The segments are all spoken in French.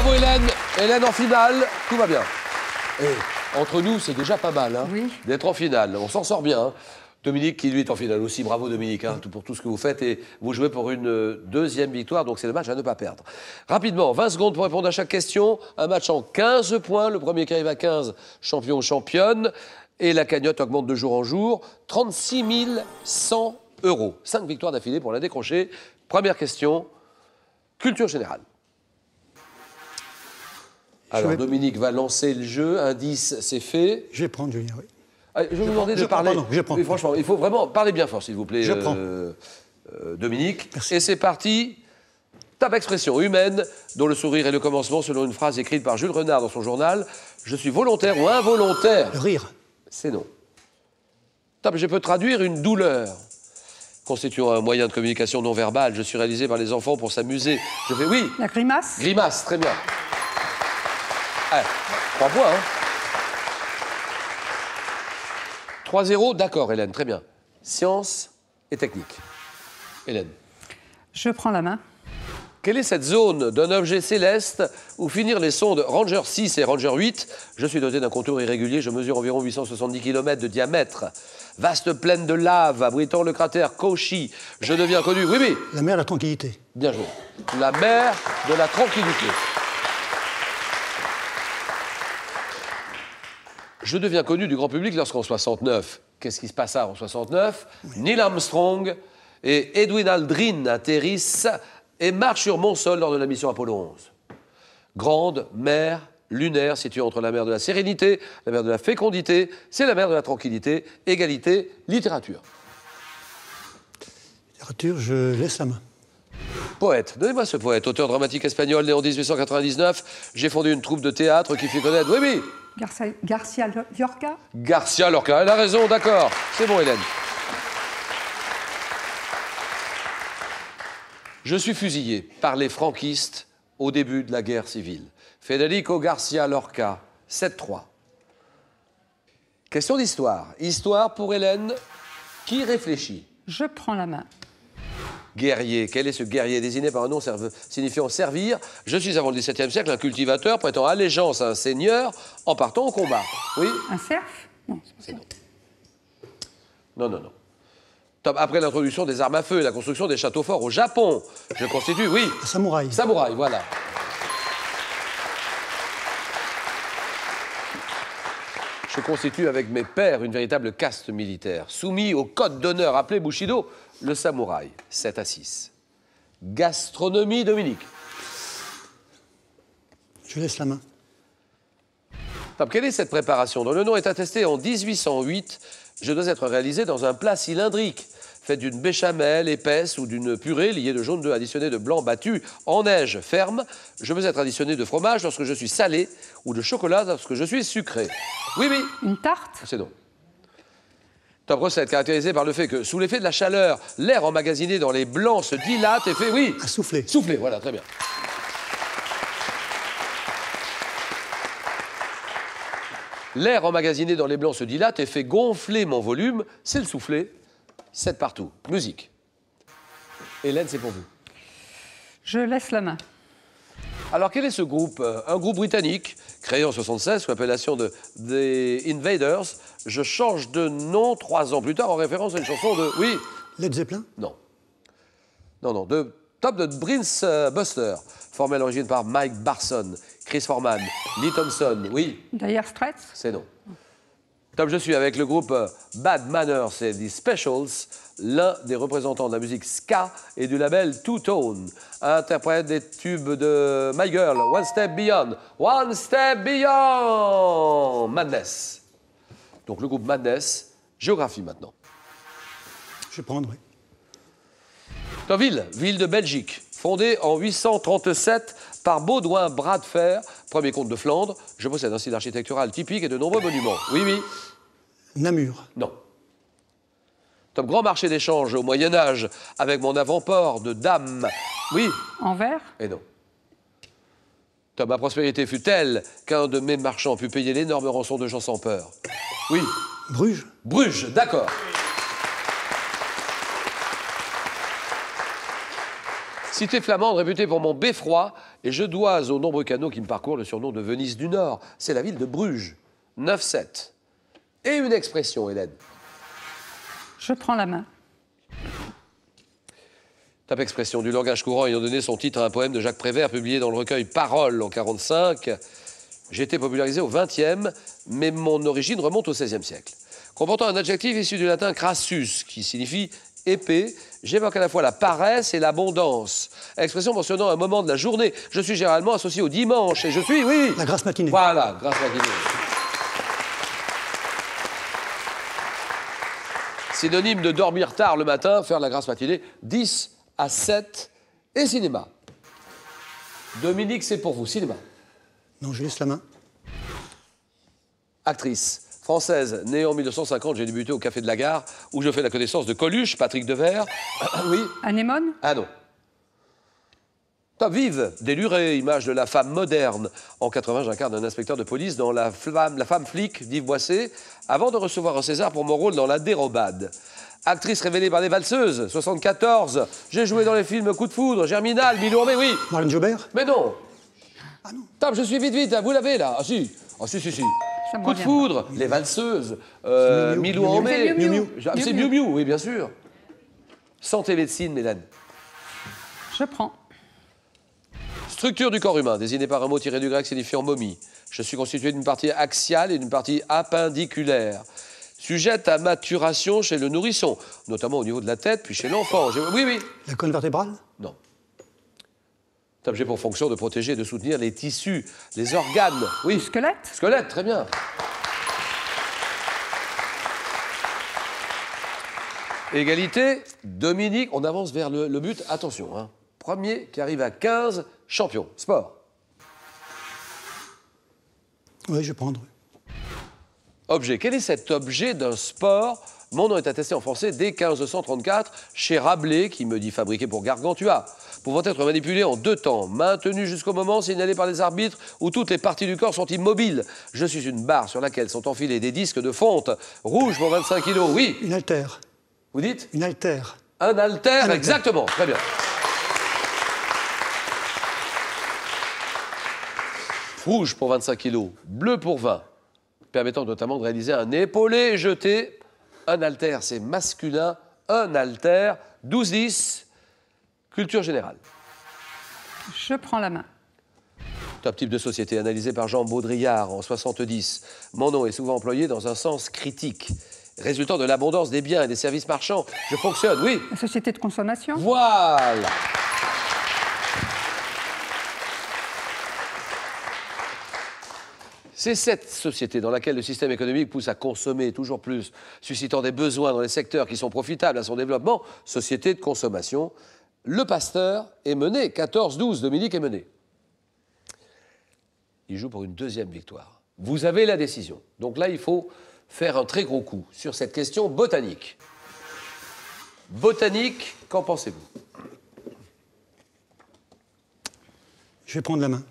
Bravo Hélène. Hélène en finale, tout va bien. Et entre nous, c'est déjà pas mal hein, oui. d'être en finale. On s'en sort bien. Hein. Dominique qui lui est en finale aussi. Bravo Dominique hein, pour tout ce que vous faites. Et vous jouez pour une deuxième victoire. Donc c'est le match à ne pas perdre. Rapidement, 20 secondes pour répondre à chaque question. Un match en 15 points. Le premier qui arrive à 15, champion ou championne. Et la cagnotte augmente de jour en jour. 36 100 €. 5 victoires d'affilée pour la décrocher. Première question, culture générale. Alors, Dominique va lancer le jeu. Indice, c'est fait. Je vais prendre, Julien, oui. Allez, je vais vous demander de parler. Pardon, je prends. Oui, franchement, il faut vraiment parler bien fort, s'il vous plaît, Je prends. Dominique. Merci. Et c'est parti. Top expression humaine, dont le sourire est le commencement, selon une phrase écrite par Jules Renard dans son journal. Je suis volontaire ou involontaire. Le rire. C'est non. Top, je peux traduire une douleur. Constituant un moyen de communication non verbale, je suis réalisé par les enfants pour s'amuser. Je fais oui. La grimace. Grimace, très bien. Allez, 3 points, hein. 3-0, d'accord, Hélène, très bien. Science et technique. Hélène. Je prends la main. Quelle est cette zone d'un objet céleste où finirent les sondes Ranger 6 et Ranger 8? Je suis doté d'un contour irrégulier, je mesure environ 870 km de diamètre. Vaste plaine de lave abritant le cratère Cauchy. Je deviens connu, oui, oui. La mer de la tranquillité. Bien joué. La mer de la tranquillité. Je deviens connu du grand public lorsqu'en 69, qu'est-ce qui se passa en 69? Neil Armstrong et Edwin Aldrin atterrissent et marchent sur mon sol lors de la mission Apollo 11. Grande mer lunaire située entre la mer de la sérénité, la mer de la fécondité, c'est la mer de la tranquillité, égalité, littérature. Littérature, je laisse la main. Poète, donnez-moi ce poète, auteur dramatique espagnol né en 1899. J'ai fondé une troupe de théâtre qui fit connaître, oui, oui. Garcia Lorca. Garcia Lorca, elle a raison, d'accord. C'est bon, Hélène. Je suis fusillé par les franquistes au début de la guerre civile. Federico Garcia Lorca, 7-3. Question d'histoire. Histoire pour Hélène, qui réfléchit. Je prends la main. Guerrier. Quel est ce guerrier désigné par un nom signifiant servir? Je suis avant le XVIIe siècle un cultivateur prêtant allégeance à un seigneur en partant au combat. Oui? Un cerf? Non, c'est non. Non, non, non. Top. Après l'introduction des armes à feu et la construction des châteaux forts au Japon, je constitue, oui. Un samouraï. Samouraï, voilà. Je constitue avec mes pairs une véritable caste militaire, soumis au code d'honneur appelé Bushido, le samouraï, 7-6. Gastronomie, Dominique. Je laisse la main. Top. Quelle est cette préparation dont le nom est attesté en 1808? Je dois être réalisé dans un plat cylindrique, fait d'une béchamel épaisse ou d'une purée liée de jaune d'œuf additionné de blanc battu en neige ferme. Je peux être additionné de fromage lorsque je suis salé ou de chocolat lorsque je suis sucré. Oui, oui. Une tarte? C'est non. Top recette caractérisée par le fait que, sous l'effet de la chaleur, l'air emmagasiné dans les blancs se dilate et fait, oui. À souffler. Souffler, voilà, très bien. L'air emmagasiné dans les blancs se dilate et fait gonfler mon volume, c'est le soufflet. 7 partout. Musique. Hélène, c'est pour vous. Je laisse la main. Alors, quel est ce groupe? Un groupe britannique, créé en 1976 sous l'appellation de The Invaders. Je change de nom 3 ans plus tard en référence à une chanson de... Oui. Led Zeppelin? Non. Non, non. Top de Prince Buster, formé à l'origine par Mike Barson, Chris Foreman, Lee Thompson. Oui. Dire Straits? C'est non. Top, je suis avec le groupe Bad Manners et The Specials, l'un des représentants de la musique ska et du label Two Tone. Interprète des tubes de My Girl, One Step Beyond, One Step Beyond, Madness. Donc le groupe Madness, géographie maintenant. Je vais prendre, oui. Top, ville de Belgique, fondée en 837 par Baudouin Bras de Fer, premier comte de Flandre. Je possède un style architectural typique et de nombreux monuments. Oui, oui. Namur. Non. Top, grand marché d'échange au Moyen-Âge avec mon avant-port de dames. Oui. Anvers? Et non. Top, ma prospérité fut telle qu'un de mes marchands put payer l'énorme rançon de gens sans peur. Oui. Bruges. Bruges, d'accord. Cité flamande réputée pour mon beffroi, et je dois aux nombreux canaux qui me parcourent le surnom de Venise du Nord. C'est la ville de Bruges. 9-7. Et une expression, Hélène. Je prends la main. Top expression du langage courant ayant donné son titre à un poème de Jacques Prévert publié dans le recueil Paroles en 1945. J'ai été popularisé au XXe, mais mon origine remonte au XVIe siècle. Comportant un adjectif issu du latin crassus, qui signifie épais, j'évoque à la fois la paresse et l'abondance. Expression mentionnant un moment de la journée. Je suis généralement associé au dimanche et je suis, oui... La grasse matinée. Voilà, grasse matinée. Synonyme de dormir tard le matin, faire la grasse matinée, 10 à 7 et cinéma. Dominique, c'est pour vous, cinéma. Non, je laisse la main. Actrice française, née en 1950, j'ai débuté au Café de la Gare, où je fais la connaissance de Coluche, Patrick Devers. Oui. Anémone. Ah non. Top vive, délurée, image de la femme moderne. En 80, j'incarne un inspecteur de police dans La femme flic d'Yves Boisset, avant de recevoir un César pour mon rôle dans La Dérobade. Actrice révélée par les valseuses, 74. J'ai joué dans les films Coup de foudre, Germinal, Milou, mais oui. Marlène Jobert. Mais non. Ah non. Top, je suis vite, là, vous l'avez là. Ah si. Ah si. Ça me Coup de revient foudre, les valseuses, Miu Miu. Milou en mai. C'est Miu Miu. C'est Miu Miu, oui, bien sûr. Santé médecine, Hélène. Je prends. Structure du corps humain, désignée par un mot tiré du grec signifiant momie. Je suis constitué d'une partie axiale et d'une partie appendiculaire. Sujette à maturation chez le nourrisson, notamment au niveau de la tête, puis chez l'enfant. Oui. La colonne vertébrale. Non. Top, j'ai pour fonction de protéger et de soutenir les tissus, les organes. Oui. Squelette. Squelette, très bien. Égalité, Dominique, on avance vers le but. Attention, hein. Premier qui arrive à 15, champion. Sport. Oui, je vais prendre. Objet. Quel est cet objet d'un sport? Mon nom est attesté en français dès 1534 chez Rabelais, qui me dit fabriqué pour Gargantua, pouvant être manipulé en 2 temps, maintenu jusqu'au moment signalé par les arbitres où toutes les parties du corps sont immobiles. Je suis une barre sur laquelle sont enfilés des disques de fonte. Rouge pour 25 kilos, oui. Une altère. Vous dites? Une altère. Un haltère, haltère. exactement. Très bien. Rouge pour 25 kilos, bleu pour 20, permettant notamment de réaliser un épaulé jeté. Un haltère, c'est masculin. Un haltère, 12-10, culture générale. Je prends la main. Top type de société analysé par Jean Baudrillard en 70. Mon nom est souvent employé dans un sens critique. Résultant de l'abondance des biens et des services marchands, je fonctionne, oui. La société de consommation. Voilà. C'est cette société dans laquelle le système économique pousse à consommer toujours plus, suscitant des besoins dans les secteurs qui sont profitables à son développement, société de consommation. Le Pasteur est mené, 14-12, Dominique est mené. Il joue pour une 2e victoire. Vous avez la décision. Donc là, il faut faire un très gros coup sur cette question botanique. Botanique, qu'en pensez-vous? Je vais prendre la main.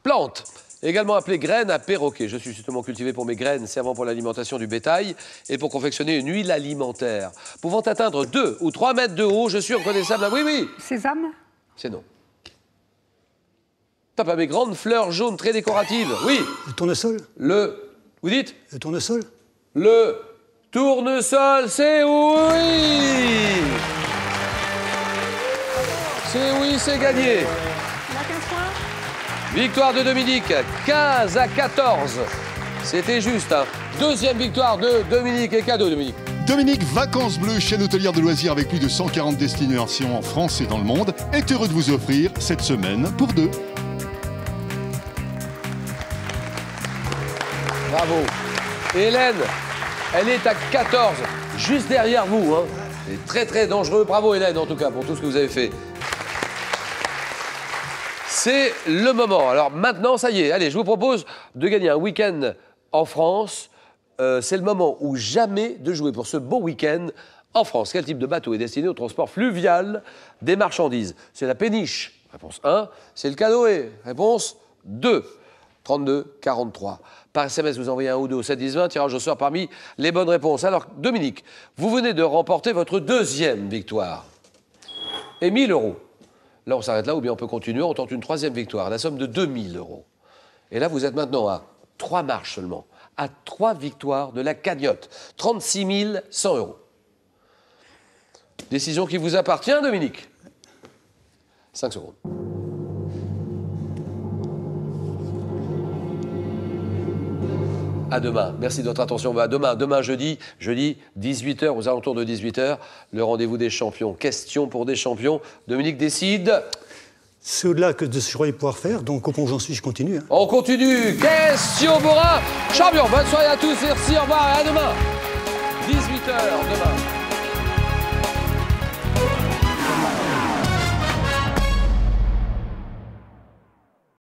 Plante, également appelée graine à perroquet. Je suis justement cultivé pour mes graines servant pour l'alimentation du bétail et pour confectionner une huile alimentaire. Pouvant atteindre 2 ou 3 mètres de haut, je suis reconnaissable. Ah, oui. Sésame. C'est non. Top à mes grandes fleurs jaunes très décoratives. Oui. Le tournesol. Vous dites? Le tournesol. Le tournesol, c'est oui. C'est oui, c'est gagné. Victoire de Dominique, 15 à 14. C'était juste, hein. 2e victoire de Dominique et cadeau, Dominique. Dominique, Vacances Bleues, chaîne hôtelière de loisirs avec plus de 140 destinations en France et dans le monde, est heureux de vous offrir cette semaine pour 2. Bravo. Hélène, elle est à 14, juste derrière vous. Hein. C'est très très dangereux. Bravo Hélène, en tout cas, pour tout ce que vous avez fait. C'est le moment. Alors maintenant, ça y est, allez, je vous propose de gagner un week-end en France. C'est le moment ou jamais de jouer pour ce beau week-end en France. Quel type de bateau est destiné au transport fluvial des marchandises? C'est la péniche, réponse 1. C'est le canoë, réponse 2. 32 43. Par SMS, vous envoyez un ou deux au 7 10 20, tirage au sort parmi les bonnes réponses. Alors, Dominique, vous venez de remporter votre 2e victoire. Et 1 000 €. Là, on s'arrête là, ou bien on peut continuer, on tente une troisième victoire, la somme de 2000 €. Et là, vous êtes maintenant à 3 marches seulement, à 3 victoires de la cagnotte, 36 100 €. Décision qui vous appartient, Dominique. 5 secondes. À demain. Merci de votre attention. À demain jeudi 18h, aux alentours de 18h, le rendez-vous des champions. Question pour des champions. Dominique décide. C'est au-delà que de ce que je croyais pouvoir faire, donc au point où j'en suis, je continue. Hein. On continue. Question pour un champion. Bonne soirée à tous. Merci, au revoir et à demain. 18h demain.